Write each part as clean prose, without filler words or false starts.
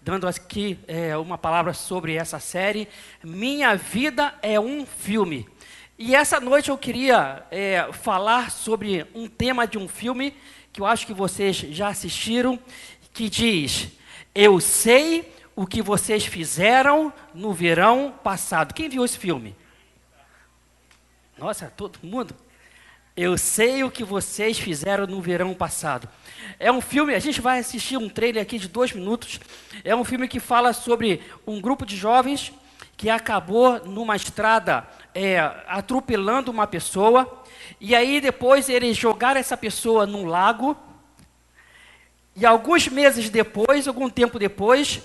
dando aqui uma palavra sobre essa série. Minha Vida é um Filme. E essa noite eu queria falar sobre um tema de um filme que eu acho que vocês já assistiram, que diz: Eu sei o que vocês fizeram no verão passado. Quem viu esse filme? Nossa, todo mundo? Eu sei o que vocês fizeram no verão passado. É um filme, a gente vai assistir um trailer aqui de 2 minutos. É um filme que fala sobre um grupo de jovens que acabou numa estrada atropelando uma pessoa. E aí depois eles jogaram essa pessoa num lago. E alguns meses depois, algum tempo depois,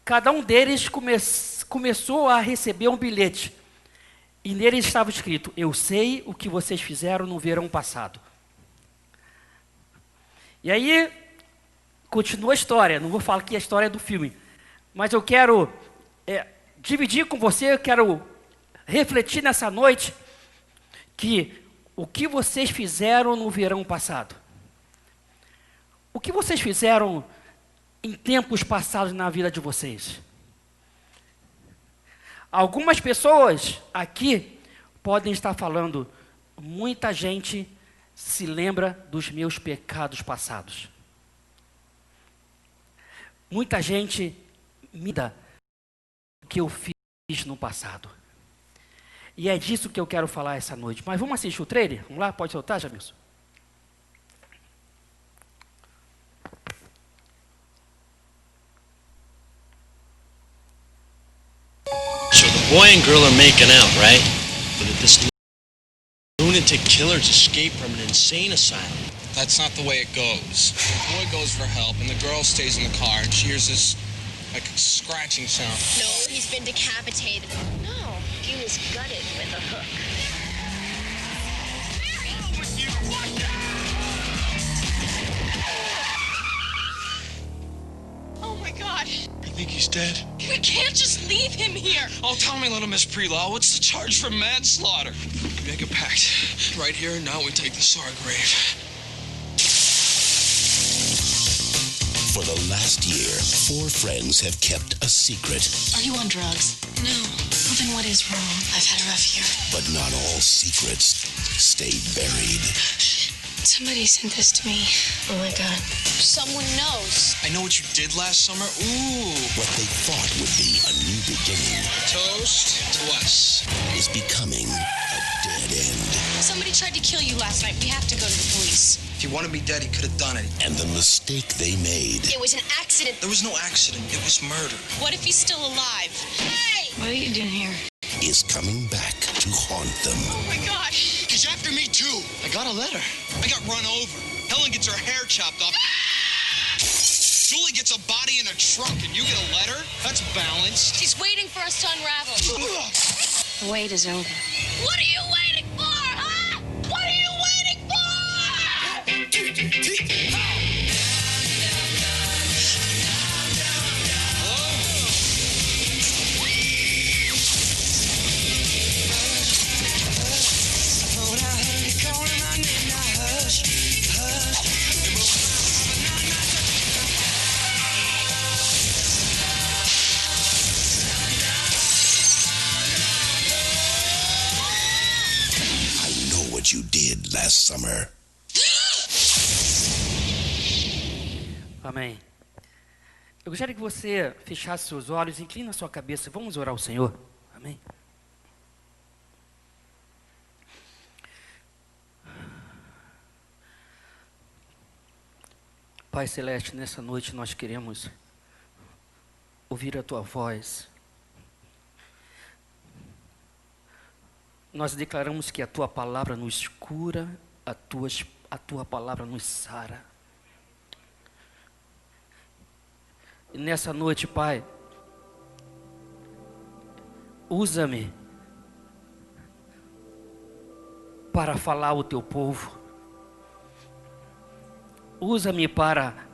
cada um deles começou a receber um bilhete. E nele estava escrito: Eu sei o que vocês fizeram no verão passado. E aí, continua a história. Não vou falar aqui a história do filme. Mas eu quero dividir com você, eu quero refletir nessa noite que o que vocês fizeram no verão passado. O que vocês fizeram em tempos passados na vida de vocês? Algumas pessoas aqui podem estar falando: muita gente se lembra dos meus pecados passados. Muita gente me dá o que eu fiz no passado. E é disso que eu quero falar essa noite. Mas vamos assistir o trailer? Vamos lá? Pode soltar, Jamilson? So the boy and girl are making out, right? But this lunatic killer's escaped from an insane asylum. That's not the way it goes. The boy goes for help, and the girl stays in the car, and she hears this, like, scratching sound. No, he's been decapitated. No, he was gutted with a hook. Oh, my God. You think he's dead? We can't just leave him here. Oh, tell me, little Miss Prelaw, what's the charge for manslaughter? We make a pact. Right here and now we take the Sar grave. For the last year, 4 friends have kept a secret. Are you on drugs? No. Well, then what is wrong? I've had a rough year. But not all secrets stay buried. Somebody sent this to me. Oh my God. Someone knows. I know what you did last summer. Ooh. What they thought would be a new beginning Toast to us. is becoming a dead end. Somebody tried to kill you last night. We have to go to the police. If he wanted me dead, he could have done it. And the mistake they made It was an accident. There was no accident. It was murder. What if he's still alive? Hey! What are you doing here? is coming back to haunt them. Oh my God. He's after me, too. I got a letter. I got run over. Helen gets her hair chopped off. Julie gets a body in a trunk, and you get a letter? That's balanced. She's waiting for us to unravel. The wait is over. What are you waiting for, huh? What are you waiting for? What you did last summer. Amém. Eu gostaria que você fechasse seus olhos, inclina a sua cabeça. Vamos orar ao Senhor. Amém. Pai Celeste, nessa noite nós queremos ouvir a Tua voz. Nós declaramos que a Tua palavra nos cura, a Tua palavra nos sara. E nessa noite, Pai, usa-me para falar ao Teu povo. Usa-me para,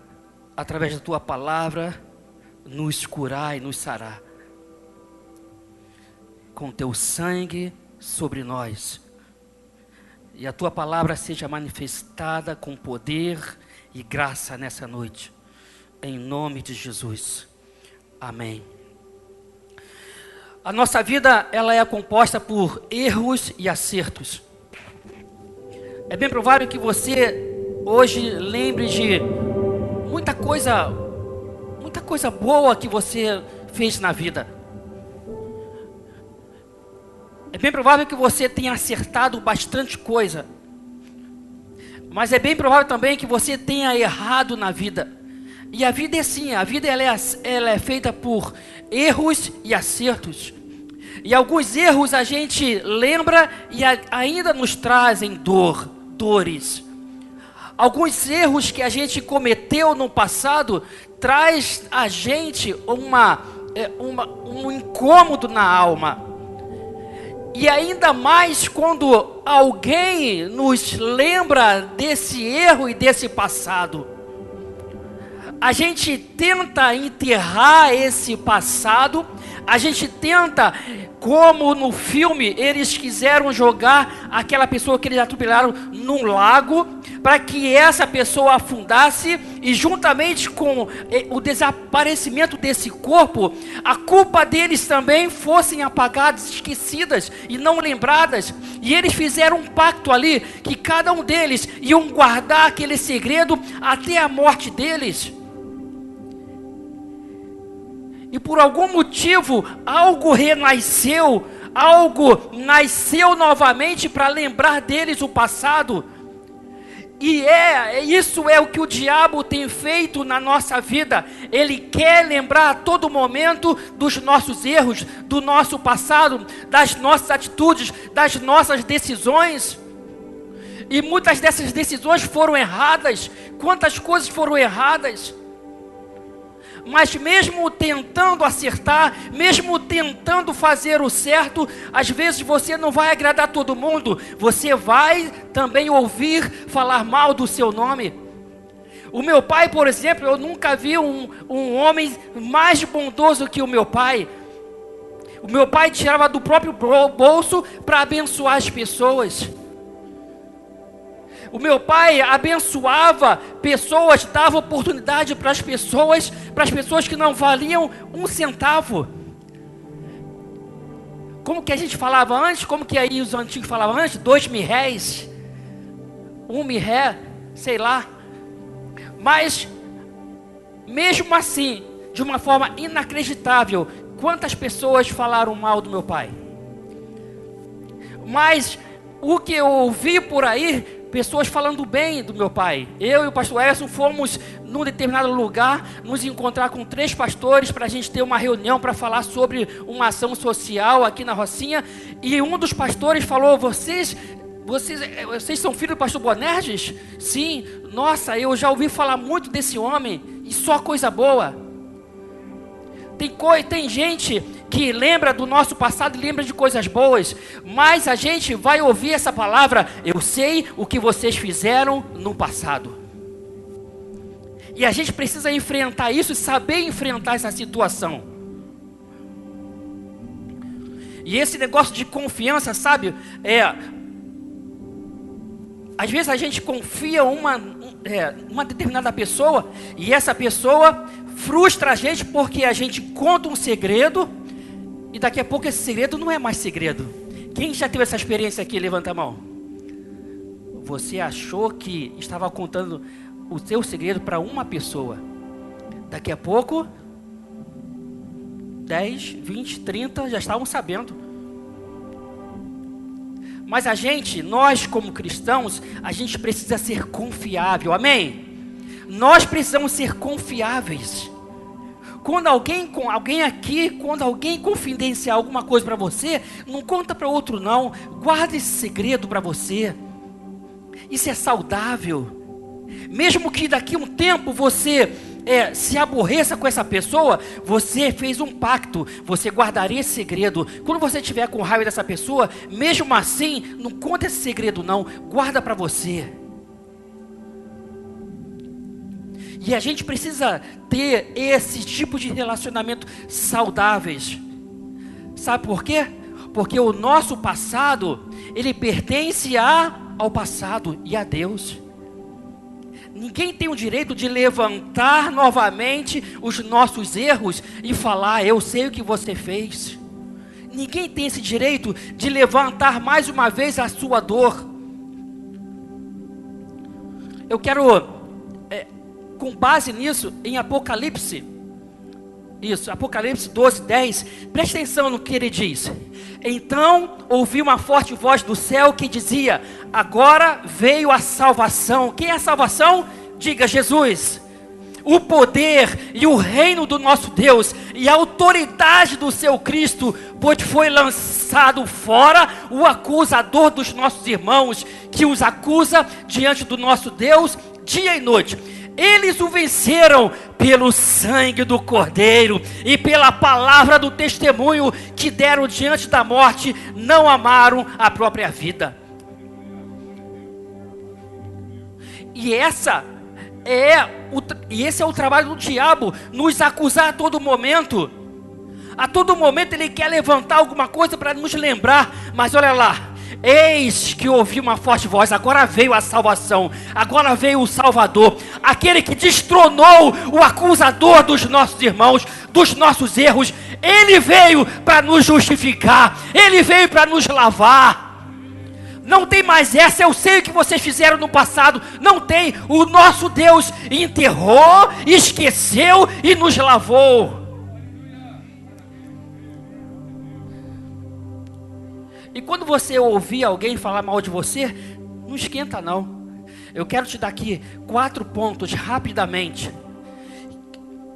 através da Tua palavra, nos curar e nos sarar. Com Teu sangue sobre nós. E a Tua palavra seja manifestada com poder e graça nessa noite. Em nome de Jesus. Amém. A nossa vida, ela é composta por erros e acertos. É bem provável que você hoje lembre de muita coisa boa que você fez na vida. É bem provável que você tenha acertado bastante coisa. Mas é bem provável também que você tenha errado na vida. E a vida é assim, a vida ela é feita por erros e acertos. E alguns erros a gente lembra e ainda nos trazem dores. Alguns erros que a gente cometeu no passado traz a gente um incômodo na alma. E ainda mais quando alguém nos lembra desse erro e desse passado. A gente tenta enterrar esse passado, a gente tenta, como no filme, eles quiseram jogar aquela pessoa que eles atropelaram num lago, para que essa pessoa afundasse, e juntamente com o desaparecimento desse corpo, a culpa deles também fossem apagadas, esquecidas e não lembradas. E eles fizeram um pacto ali, que cada um deles iam guardar aquele segredo até a morte deles. E por algum motivo, algo nasceu novamente para lembrar deles o passado. E isso é o que o diabo tem feito na nossa vida. Ele quer lembrar a todo momento dos nossos erros, do nosso passado, das nossas atitudes, das nossas decisões. E muitas dessas decisões foram erradas. Quantas coisas foram erradas? Mas mesmo tentando acertar, mesmo tentando fazer o certo, às vezes você não vai agradar todo mundo. Você vai também ouvir falar mal do seu nome. O meu pai, por exemplo, eu nunca vi um homem mais bondoso que o meu pai. O meu pai tirava do próprio bolso para abençoar as pessoas. O meu pai abençoava pessoas, dava oportunidade para as pessoas que não valiam um centavo. Como que a gente falava antes? Como que aí os antigos falavam antes? 2 mil réis, 1 mil ré, sei lá. Mas, mesmo assim, de uma forma inacreditável, quantas pessoas falaram mal do meu pai? Mas, o que eu ouvi por aí, pessoas falando bem do meu pai. Eu e o pastor Edson fomos num determinado lugar nos encontrar com 3 pastores para a gente ter uma reunião para falar sobre uma ação social aqui na Rocinha. E um dos pastores falou: vocês são filhos do pastor Bonerges? Sim. Nossa, eu já ouvi falar muito desse homem e só coisa boa. Tem gente que lembra do nosso passado e lembra de coisas boas, mas a gente vai ouvir essa palavra: eu sei o que vocês fizeram no passado. E a gente precisa enfrentar isso e saber enfrentar essa situação. E esse negócio de confiança, sabe? Às vezes a gente confia uma determinada pessoa e essa pessoa frustra a gente porque a gente conta um segredo e daqui a pouco esse segredo não é mais segredo. Quem já teve essa experiência aqui? Levanta a mão. Você achou que estava contando o seu segredo para uma pessoa. Daqui a pouco 10, 20, 30 já estavam sabendo. Mas nós como cristãos, a gente precisa ser confiável, amém? Nós precisamos ser confiáveis. Quando alguém confidenciar alguma coisa para você, não conta para outro não, guarda esse segredo para você. Isso é saudável. Mesmo que daqui a um tempo você se aborreça com essa pessoa, você fez um pacto, você guardaria esse segredo. Quando você estiver com raiva dessa pessoa, mesmo assim, não conta esse segredo não, guarda para você. E a gente precisa ter esse tipo de relacionamento saudáveis. Sabe por quê? Porque o nosso passado, ele pertence ao passado e a Deus. Ninguém tem o direito de levantar novamente os nossos erros e falar: eu sei o que você fez. Ninguém tem esse direito de levantar mais uma vez a sua dor. Eu quero, com base nisso, em Apocalipse, Apocalipse 12, 10, preste atenção no que ele diz. Então ouvi uma forte voz do céu que dizia: agora veio a salvação. Quem é a salvação? Diga: Jesus. O poder e o reino do nosso Deus e a autoridade do seu Cristo, pois foi lançado fora o acusador dos nossos irmãos, que os acusa diante do nosso Deus dia e noite. Eles o venceram pelo sangue do Cordeiro e pela palavra do testemunho que deram diante da morte, não amaram a própria vida. E esse é o trabalho do diabo, nos acusar a todo momento. A todo momento ele quer levantar alguma coisa para nos lembrar. Mas olha lá, eis que ouvi uma forte voz: agora veio a salvação, agora veio o Salvador, aquele que destronou o acusador dos nossos irmãos, dos nossos erros. Ele veio para nos justificar, ele veio para nos lavar. Não tem mais essa: eu sei o que vocês fizeram no passado. Não tem. O nosso Deus enterrou, esqueceu e nos lavou. E quando você ouvir alguém falar mal de você, não esquenta não. Eu quero te dar aqui 4 pontos rapidamente.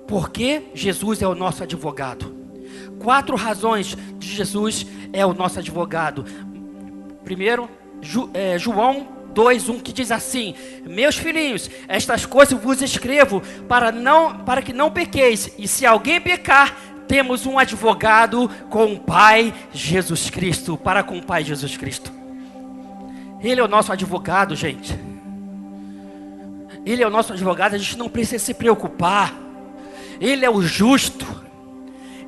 Porque Jesus é o nosso advogado. 4 razões de Jesus é o nosso advogado. Primeiro, João 2:1, que diz assim: meus filhinhos, estas coisas vos escrevo para que não pequeis. E se alguém pecar, temos um advogado com o Pai Jesus Cristo, para com o Pai Jesus Cristo. Ele é o nosso advogado, gente. Ele é o nosso advogado, a gente não precisa se preocupar. Ele é o justo.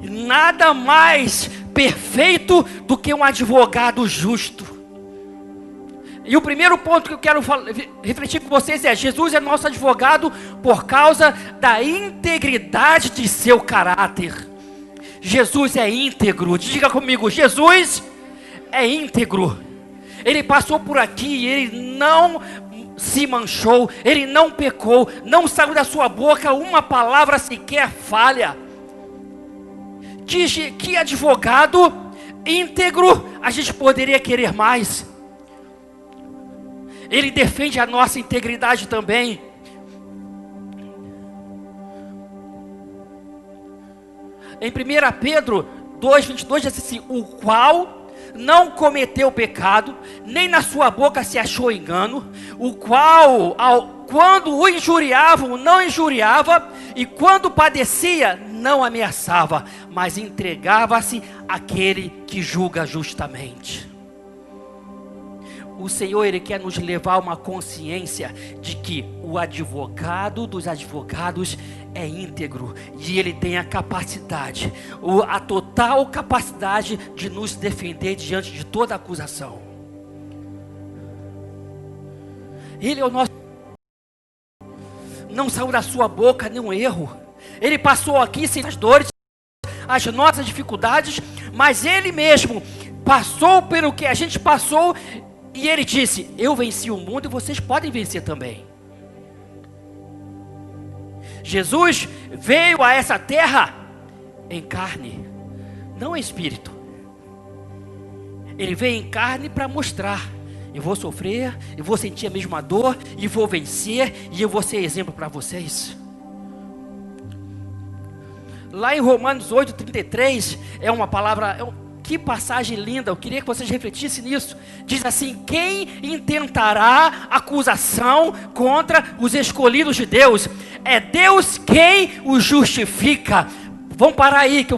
Nada mais perfeito do que um advogado justo. E o primeiro ponto que eu quero refletir com vocês é: Jesus é nosso advogado por causa da integridade de seu caráter. Jesus é íntegro. Diga comigo: Jesus é íntegro. Ele passou por aqui, ele não se manchou, ele não pecou, não saiu da sua boca uma palavra sequer falha. Que advogado íntegro a gente poderia querer mais? Ele defende a nossa integridade também. Em 1 Pedro 2:22 diz assim: o qual não cometeu pecado, nem na sua boca se achou engano, o qual, quando o injuriavam, não injuriava, e quando padecia, não ameaçava, mas entregava-se àquele que julga justamente. O Senhor, Ele quer nos levar a uma consciência de que o advogado dos advogados é íntegro. E Ele tem a capacidade, a total capacidade de nos defender diante de toda acusação. Ele é o nosso... Não saiu da sua boca nenhum erro. Ele passou aqui sem as dores, as nossas dificuldades, mas Ele mesmo passou pelo que a gente passou. E Ele disse: eu venci o mundo e vocês podem vencer também. Jesus veio a essa terra em carne, não em espírito. Ele veio em carne para mostrar: eu vou sofrer, eu vou sentir a mesma dor, e vou vencer, e eu vou ser exemplo para vocês. Lá em Romanos 8:33, é uma palavra... Que passagem linda, eu queria que vocês refletissem nisso. Diz assim: quem intentará acusação contra os escolhidos de Deus? É Deus quem os justifica. Vamos parar aí, que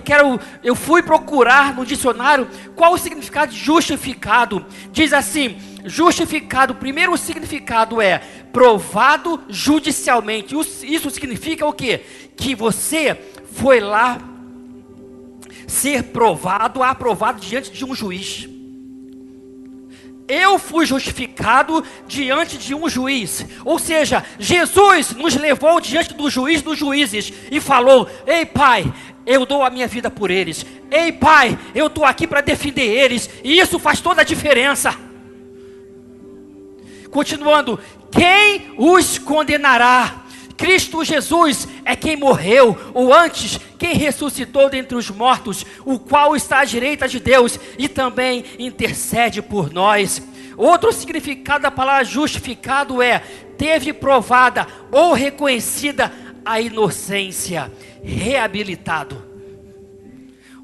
eu fui procurar no dicionário qual o significado de justificado. Diz assim: justificado, o primeiro significado é provado judicialmente. Isso significa o quê? Que você foi lá ser aprovado diante de um juiz. Eu fui justificado diante de um juiz. Ou seja, Jesus nos levou diante do juiz dos juízes e falou: ei, Pai, eu dou a minha vida por eles. Ei, Pai, eu estou aqui para defender eles. E isso faz toda a diferença. Continuando, quem os condenará? Cristo Jesus é quem morreu, ou antes, quem ressuscitou dentre os mortos, o qual está à direita de Deus e também intercede por nós. Outro significado da palavra justificado é: teve provada ou reconhecida a inocência, reabilitado.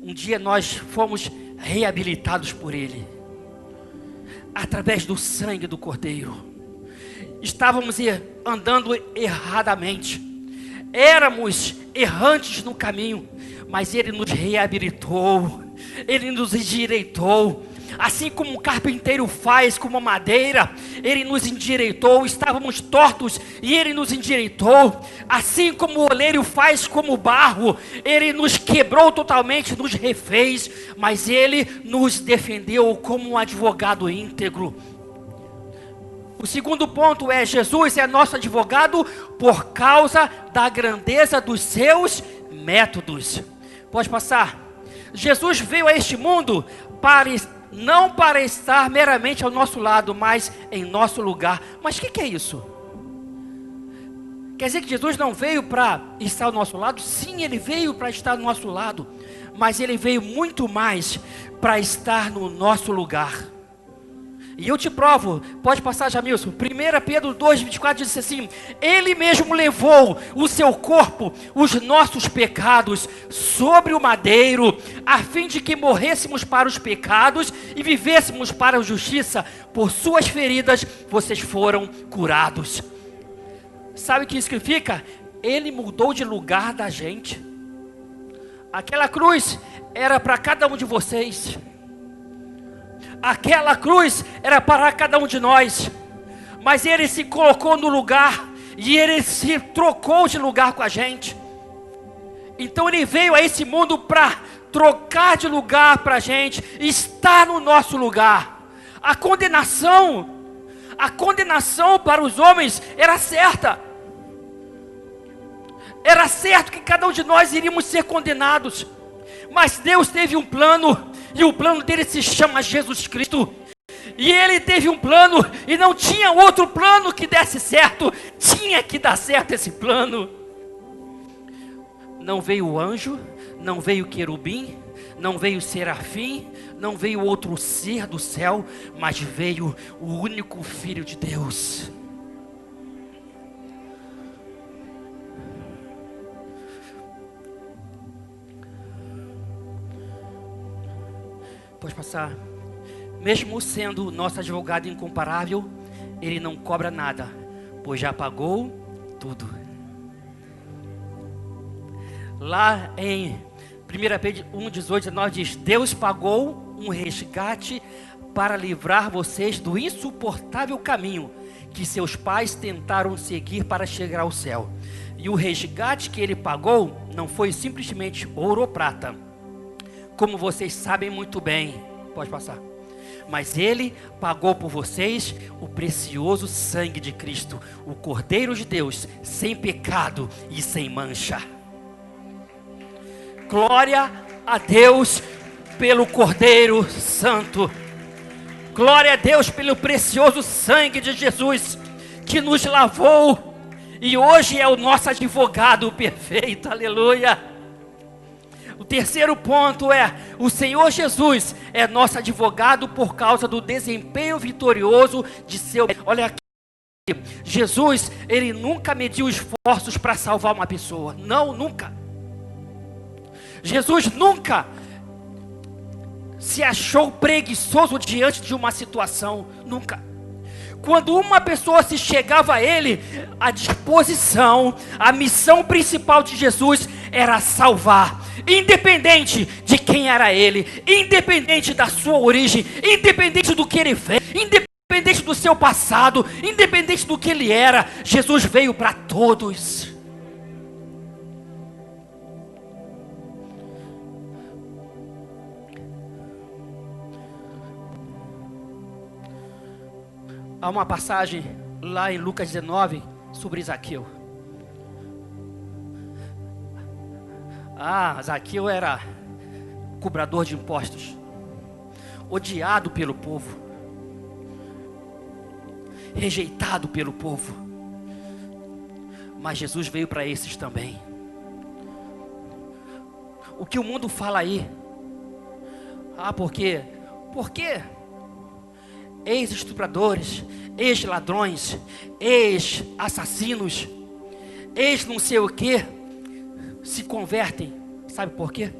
Um dia nós fomos reabilitados por Ele, através do sangue do Cordeiro. Estávamos andando erradamente, éramos errantes no caminho, mas Ele nos reabilitou, Ele nos endireitou. Assim como um carpinteiro faz com uma madeira, Ele nos endireitou. Estávamos tortos e Ele nos endireitou. Assim como o oleiro faz como barro, Ele nos quebrou totalmente, nos refez, mas Ele nos defendeu como um advogado íntegro. O segundo ponto é: Jesus é nosso advogado por causa da grandeza dos seus métodos. Pode passar. Jesus veio a este mundo não para estar meramente ao nosso lado, mas em nosso lugar. Mas o que é isso? Quer dizer que Jesus não veio para estar ao nosso lado? Sim, Ele veio para estar ao nosso lado, mas Ele veio muito mais para estar no nosso lugar. E eu te provo, pode passar, Jamilson. 1 Pedro 2,24 diz assim: Ele mesmo levou o seu corpo, os nossos pecados, sobre o madeiro, a fim de que morrêssemos para os pecados e vivêssemos para a justiça. Por suas feridas vocês foram curados. Sabe o que isso significa? Ele mudou de lugar da gente. Aquela cruz era para cada um de vocês. Aquela cruz era para cada um de nós, mas Ele se colocou no lugar, e Ele se trocou de lugar com a gente. Então Ele veio a esse mundo para trocar de lugar para a gente, estar no nosso lugar. A condenação para os homens era certa. Era certo que cada um de nós iríamos ser condenados, mas Deus teve um plano, e o plano dele se chama Jesus Cristo. E Ele teve um plano, e não tinha outro plano que desse certo, tinha que dar certo esse plano. Não veio o anjo, não veio o querubim, não veio o serafim, não veio outro ser do céu, mas veio o único Filho de Deus. Pode passar. Mesmo sendo nosso advogado incomparável, Ele não cobra nada, pois já pagou tudo. Lá em 1 Pedro 1,18-19 diz: Deus pagou um resgate para livrar vocês do insuportável caminho que seus pais tentaram seguir para chegar ao céu. E o resgate que Ele pagou não foi simplesmente ouro ou prata, como vocês sabem muito bem. Pode passar. Mas Ele pagou por vocês o precioso sangue de Cristo, o Cordeiro de Deus, sem pecado e sem mancha. Glória a Deus pelo Cordeiro Santo. Glória a Deus pelo precioso sangue de Jesus, que nos lavou e hoje é o nosso advogado perfeito. Aleluia. O terceiro ponto é: o Senhor Jesus é nosso advogado por causa do desempenho vitorioso de seu... Olha aqui, Jesus, Ele nunca mediu esforços para salvar uma pessoa. Não, nunca. Jesus nunca se achou preguiçoso diante de uma situação. Nunca. Quando uma pessoa se chegava a Ele, a disposição, a missão principal de Jesus era salvar, independente de quem era Ele, independente da sua origem, independente do que Ele fez, independente do seu passado, independente do que Ele era. Jesus veio para todos. Há uma passagem lá em Lucas 19 sobre Zaqueu. Zaqueu era cobrador de impostos, odiado pelo povo, rejeitado pelo povo. Mas Jesus veio para esses também. O que o mundo fala aí? Por quê? Porque ex-estupradores, ex-ladrões, ex-assassinos, ex-não sei o que, se convertem. Sabe por quê?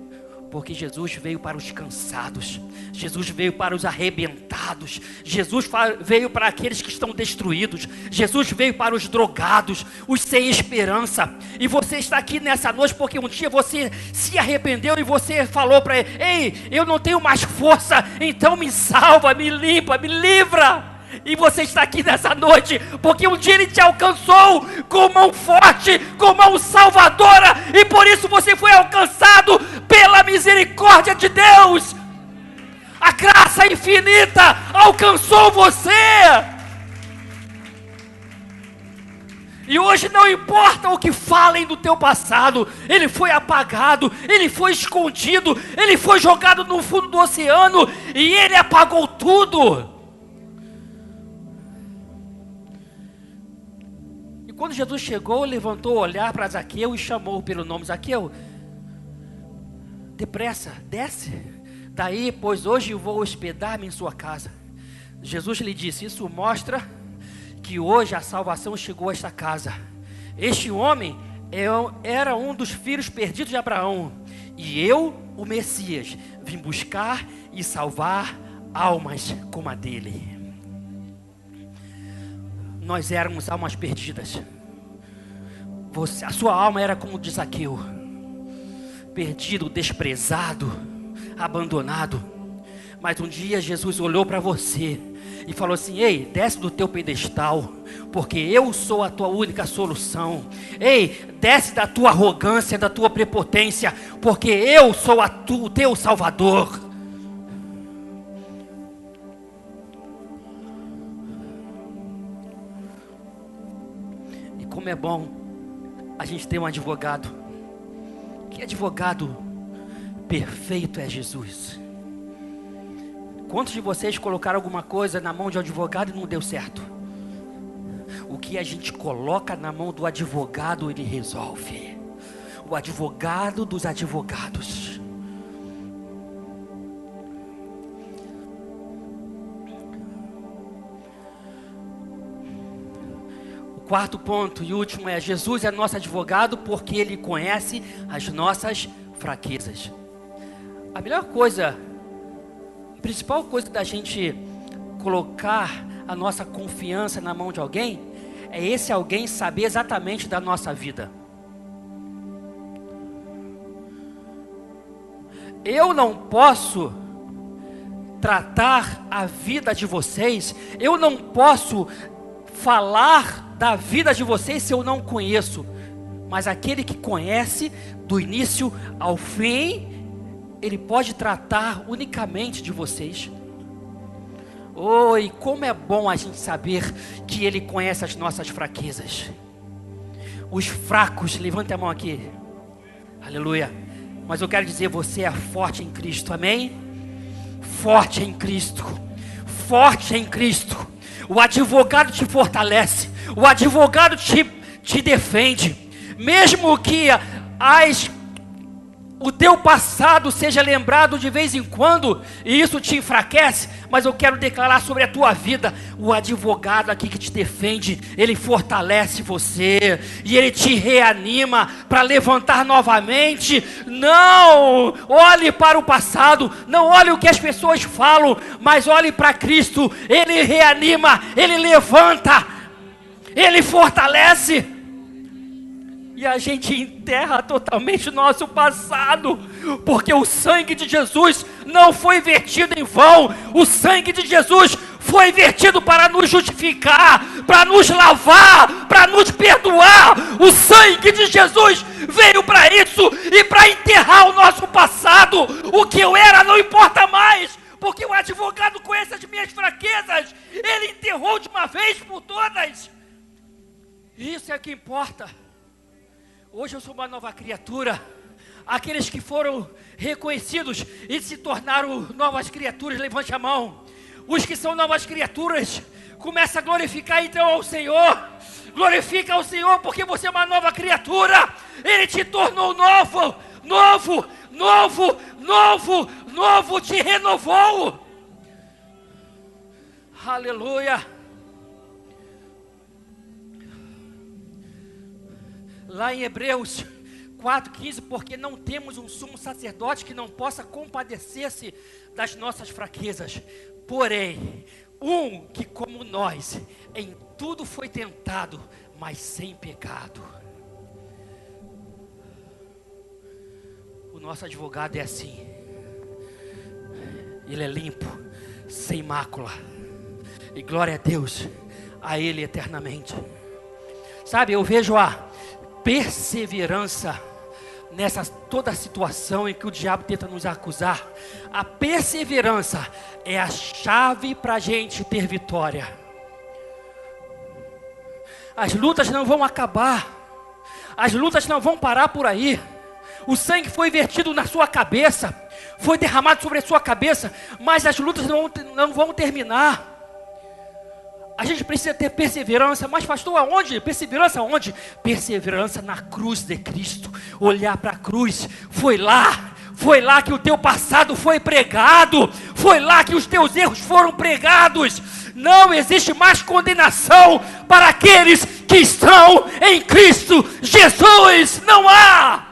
Porque Jesus veio para os cansados, Jesus veio para os arrebentados, Jesus veio para aqueles que estão destruídos, Jesus veio para os drogados, os sem esperança. E você está aqui nessa noite porque um dia você se arrependeu e você falou para ele: ei, eu não tenho mais força, então me salva, me limpa, me livra. E você está aqui nessa noite porque um dia Ele te alcançou com mão forte, com mão salvadora, e por isso você foi alcançado pela misericórdia de Deus. A graça infinita alcançou você. E hoje não importa o que falem do teu passado, ele foi apagado, ele foi escondido, ele foi jogado no fundo do oceano e Ele apagou tudo. Quando Jesus chegou, levantou o olhar para Zaqueu e chamou pelo nome: Zaqueu, depressa, desce daí, pois hoje eu vou hospedar-me em sua casa. Jesus lhe disse: isso mostra que hoje a salvação chegou a esta casa. Este homem era um dos filhos perdidos de Abraão, e eu, o Messias, vim buscar e salvar almas como a dele. Nós éramos almas perdidas. A sua alma era como de Zaqueu, perdido, desprezado, abandonado. Mas um dia Jesus olhou para você e falou assim: ei, desce do teu pedestal, porque eu sou a tua única solução. Ei, desce da tua arrogância, da tua prepotência, porque eu sou o teu Salvador. Como é bom a gente ter um advogado. Que advogado perfeito é Jesus. Quantos de vocês colocaram alguma coisa na mão de um advogado e não deu certo? O que a gente coloca na mão do advogado, ele resolve. O advogado dos advogados. Quarto ponto e último é: Jesus é nosso advogado porque Ele conhece as nossas fraquezas. A melhor coisa, a principal coisa da gente colocar a nossa confiança na mão de alguém, é esse alguém saber exatamente da nossa vida. Eu não posso tratar a vida de vocês, eu não posso falar da vida de vocês se eu não conheço. Mas aquele que conhece do início ao fim, ele pode tratar unicamente de vocês. E como é bom a gente saber que Ele conhece as nossas fraquezas. Os fracos, levante a mão aqui. Aleluia. Mas eu quero dizer, você é forte em Cristo, amém? Forte em Cristo. Forte em Cristo. O advogado te fortalece. O advogado te defende. Mesmo que o teu passado seja lembrado de vez em quando, e isso te enfraquece, mas eu quero declarar sobre a tua vida: o advogado aqui que te defende, ele fortalece você, e ele te reanima para levantar novamente. Não olhe para o passado, não olhe o que as pessoas falam, mas olhe para Cristo. Ele reanima, ele levanta, ele fortalece. E a gente enterra totalmente o nosso passado, porque o sangue de Jesus não foi vertido em vão. O sangue de Jesus foi vertido para nos justificar, para nos lavar, para nos perdoar. O sangue de Jesus veio para isso e para enterrar o nosso passado. O que eu era não importa mais, porque o advogado conhece as minhas fraquezas. Ele enterrou de uma vez. hoje eu sou uma nova criatura. Aqueles que foram reconhecidos e se tornaram novas criaturas, levante a mão. Os que são novas criaturas, começa a glorificar então ao Senhor. Glorifica ao Senhor porque você é uma nova criatura. Ele te tornou novo, novo, novo, novo, novo, te renovou. Aleluia. Lá em Hebreus 4,15, porque não temos um sumo sacerdote que não possa compadecer-se das nossas fraquezas, porém, um que como nós, em tudo foi tentado, mas sem pecado. O nosso advogado é assim, ele é limpo, sem mácula, e glória a Deus, a Ele eternamente. Sabe, eu vejo a perseverança nessa toda a situação em que o diabo tenta nos acusar. A perseverança é a chave para a gente ter vitória. As lutas não vão acabar, as lutas não vão parar por aí. O sangue foi vertido na sua cabeça, foi derramado sobre a sua cabeça, mas as lutas não vão terminar. A gente precisa ter perseverança, mas pastor, aonde? Perseverança aonde? Perseverança na cruz de Cristo. Olhar para a cruz, foi lá que o teu passado foi pregado, foi lá que os teus erros foram pregados. Não existe mais condenação para aqueles que estão em Cristo Jesus. Não há.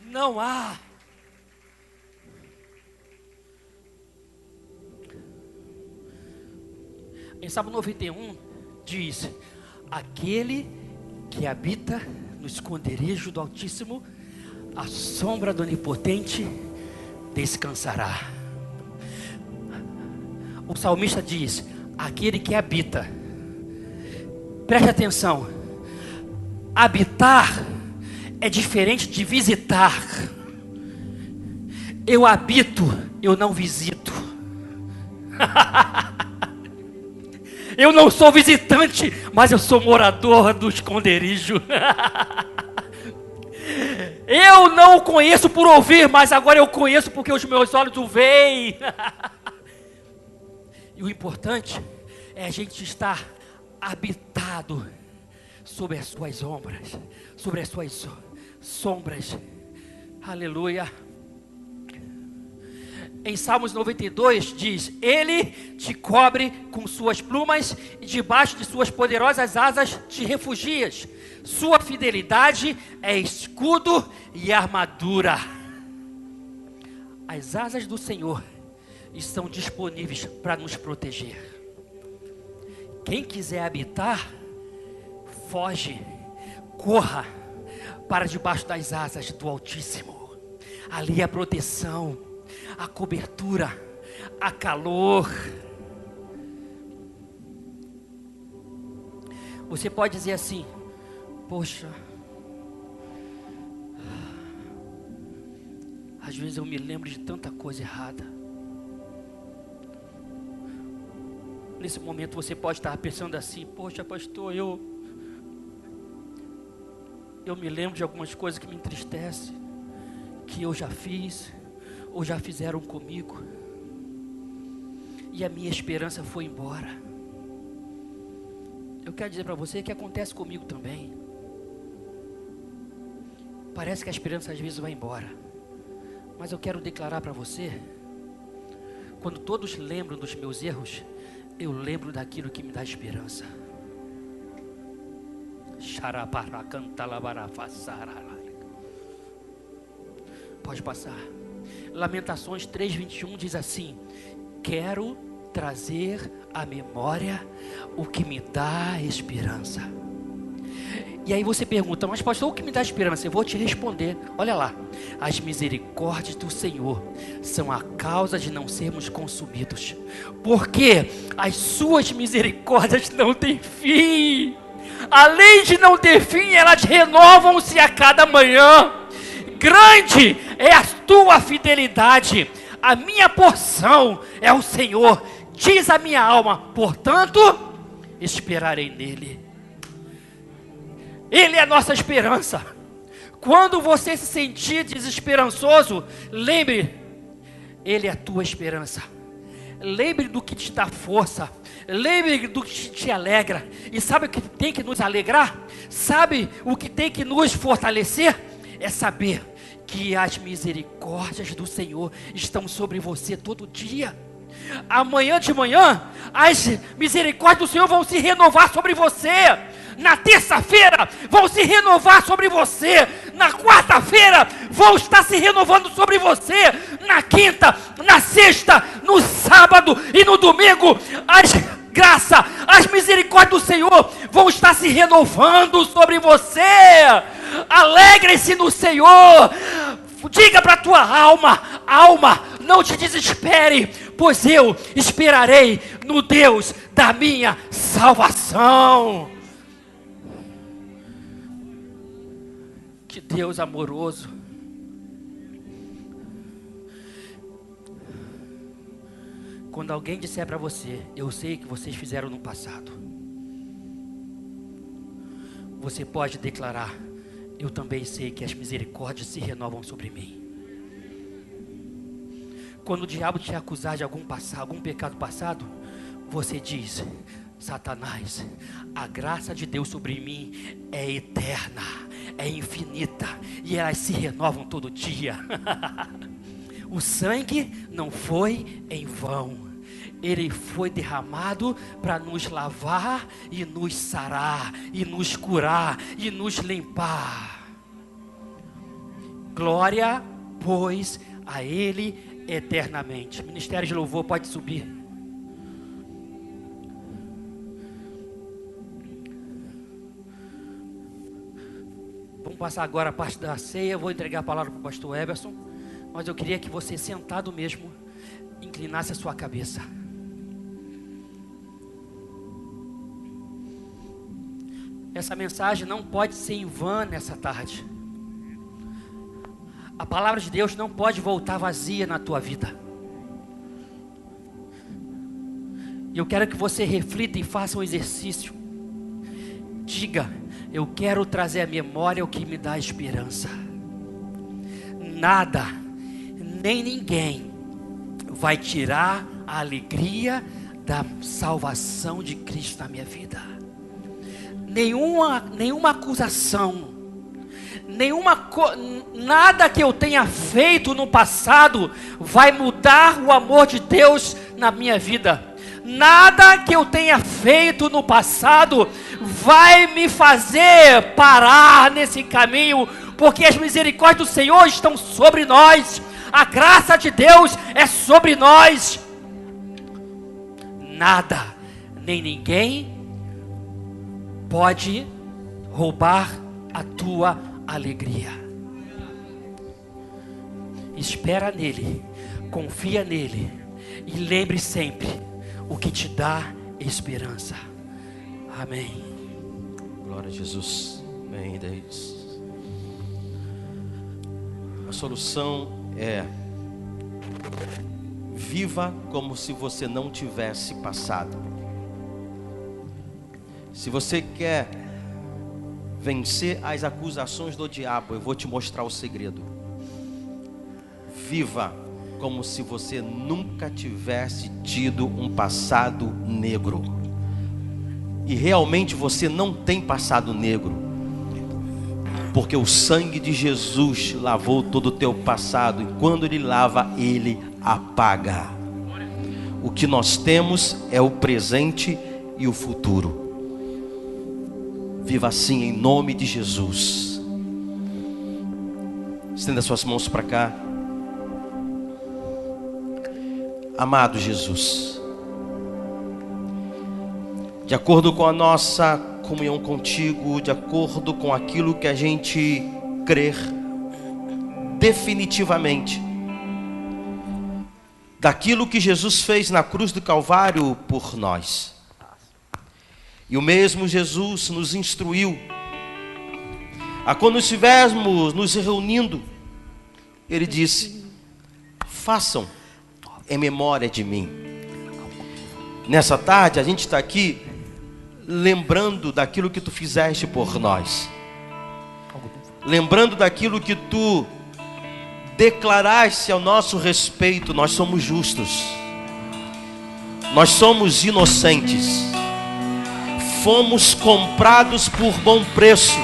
Não há. Em Salmo 91 diz: aquele que habita no esconderijo do Altíssimo, a sombra do Onipotente descansará. O salmista diz: aquele que habita. Preste atenção, habitar é diferente de visitar. Eu habito, eu não visito. Eu não sou visitante, mas eu sou morador do esconderijo. Eu não o conheço por ouvir, mas agora eu conheço porque os meus olhos o veem. E o importante é a gente estar habitado sobre as suas ombros, sobre as suas sombras. Aleluia. Em Salmos 92 diz: Ele te cobre com suas plumas e debaixo de suas poderosas asas te refugias. Sua fidelidade é escudo e armadura. As asas do Senhor estão disponíveis para nos proteger. Quem quiser habitar, foge, corra para debaixo das asas do Altíssimo. Ali a proteção, a cobertura, a calor. Você pode dizer assim: poxa, às vezes eu me lembro de tanta coisa errada. Nesse momento você pode estar pensando assim: poxa, pastor, eu me lembro de algumas coisas que me entristecem, que eu já fiz ou já fizeram comigo, e a minha esperança foi embora. Eu quero dizer para você que acontece comigo também. Parece que a esperança às vezes vai embora, mas eu quero declarar para você: quando todos lembram dos meus erros, eu lembro daquilo que me dá esperança. Pode passar. Lamentações 3:21 diz assim: quero trazer à memória o que me dá esperança. E aí você pergunta: mas pastor, o que me dá esperança? Eu vou te responder. Olha lá: as misericórdias do Senhor são a causa de não sermos consumidos, porque as suas misericórdias não têm fim. Além de não ter fim, elas renovam-se a cada manhã. Grande é a tua fidelidade. A minha porção é o Senhor, diz a minha alma, portanto esperarei nele. Ele é a nossa esperança. Quando você se sentir desesperançoso, lembre, Ele é a tua esperança. Lembre do que te dá força. Lembre do que te alegra. E sabe o que tem que nos alegrar? Sabe o que tem que nos fortalecer? É saber que as misericórdias do Senhor estão sobre você todo dia. Amanhã de manhã, as misericórdias do Senhor vão se renovar sobre você. Na terça-feira, vão se renovar sobre você. Na quarta-feira, vão estar se renovando sobre você. Na quinta, na sexta, no sábado e no domingo, as graças, as misericórdias do Senhor vão estar se renovando sobre você. Alegre-se no Senhor. Diga para a tua alma: alma, não te desespere, pois eu esperarei no Deus da minha salvação. Que Deus amoroso. Quando alguém disser para você: eu sei o que vocês fizeram no passado, você pode declarar: eu também sei que as misericórdias se renovam sobre mim. Quando o diabo te acusar de algum pecado passado, você diz: Satanás, a graça de Deus sobre mim é eterna, é infinita, e elas se renovam todo dia. O sangue não foi em vão. Ele foi derramado para nos lavar e nos sarar, e nos curar, e nos limpar. Glória, pois, a Ele eternamente. Ministério de Louvor, pode subir. Vamos passar agora a parte da ceia. Vou entregar a palavra para o pastor Everson, mas eu queria que você, sentado mesmo, inclinasse a sua cabeça. Essa mensagem não pode ser em vão nessa tarde. A palavra de Deus não pode voltar vazia na tua vida. E eu quero que você reflita e faça um exercício. Diga: eu quero trazer à memória o que me dá esperança. Nada, nem ninguém vai tirar a alegria da salvação de Cristo na minha vida. Nenhuma acusação, nada que eu tenha feito no passado vai mudar o amor de Deus na minha vida. Nada que eu tenha feito no passado vai me fazer parar nesse caminho, porque as misericórdias do Senhor estão sobre nós. A graça de Deus é sobre nós. Nada, nem ninguém pode roubar a tua alegria. Espera nele, confia nele e lembre sempre o que te dá esperança. Amém. Glória a Jesus. Amém, Deus. A solução é: viva como se você não tivesse passado. Se você quer vencer as acusações do diabo, eu vou te mostrar o segredo. Viva como se você nunca tivesse tido um passado negro. E realmente você não tem passado negro, porque o sangue de Jesus lavou todo o teu passado, e quando Ele lava, Ele apaga. O que nós temos é o presente e o futuro. Viva assim em nome de Jesus. Estenda suas mãos para cá. Amado Jesus, de acordo com a nossa comunhão contigo, de acordo com aquilo que a gente crer definitivamente, daquilo que Jesus fez na cruz do Calvário por nós. E o mesmo Jesus nos instruiu a quando estivermos nos reunindo, Ele disse: façam em memória de mim. Nessa tarde a gente está aqui lembrando daquilo que tu fizeste por nós. lembrando daquilo que tu declaraste ao nosso respeito. Nós somos justos, nós somos inocentes, fomos comprados por bom preço.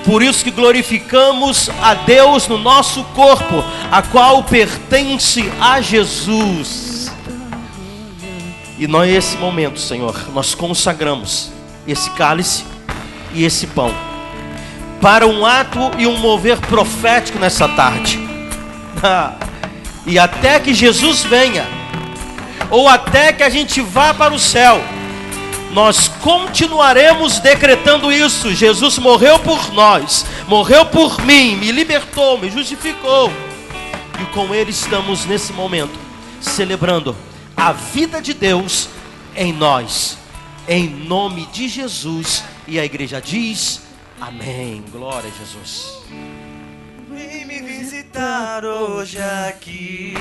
Por isso que glorificamos a Deus no nosso corpo, a qual pertence a Jesus. E nós, nesse momento, Senhor, nós consagramos esse cálice e esse pão para um ato e um mover profético nessa tarde. E até que Jesus venha, ou até que a gente vá para o céu, nós continuaremos decretando isso. Jesus morreu por nós, morreu por mim, me libertou, me justificou. E com Ele estamos nesse momento celebrando a vida de Deus em nós, em nome de Jesus. E a igreja diz amém. Glória a Jesus. Vem me visitar hoje aqui.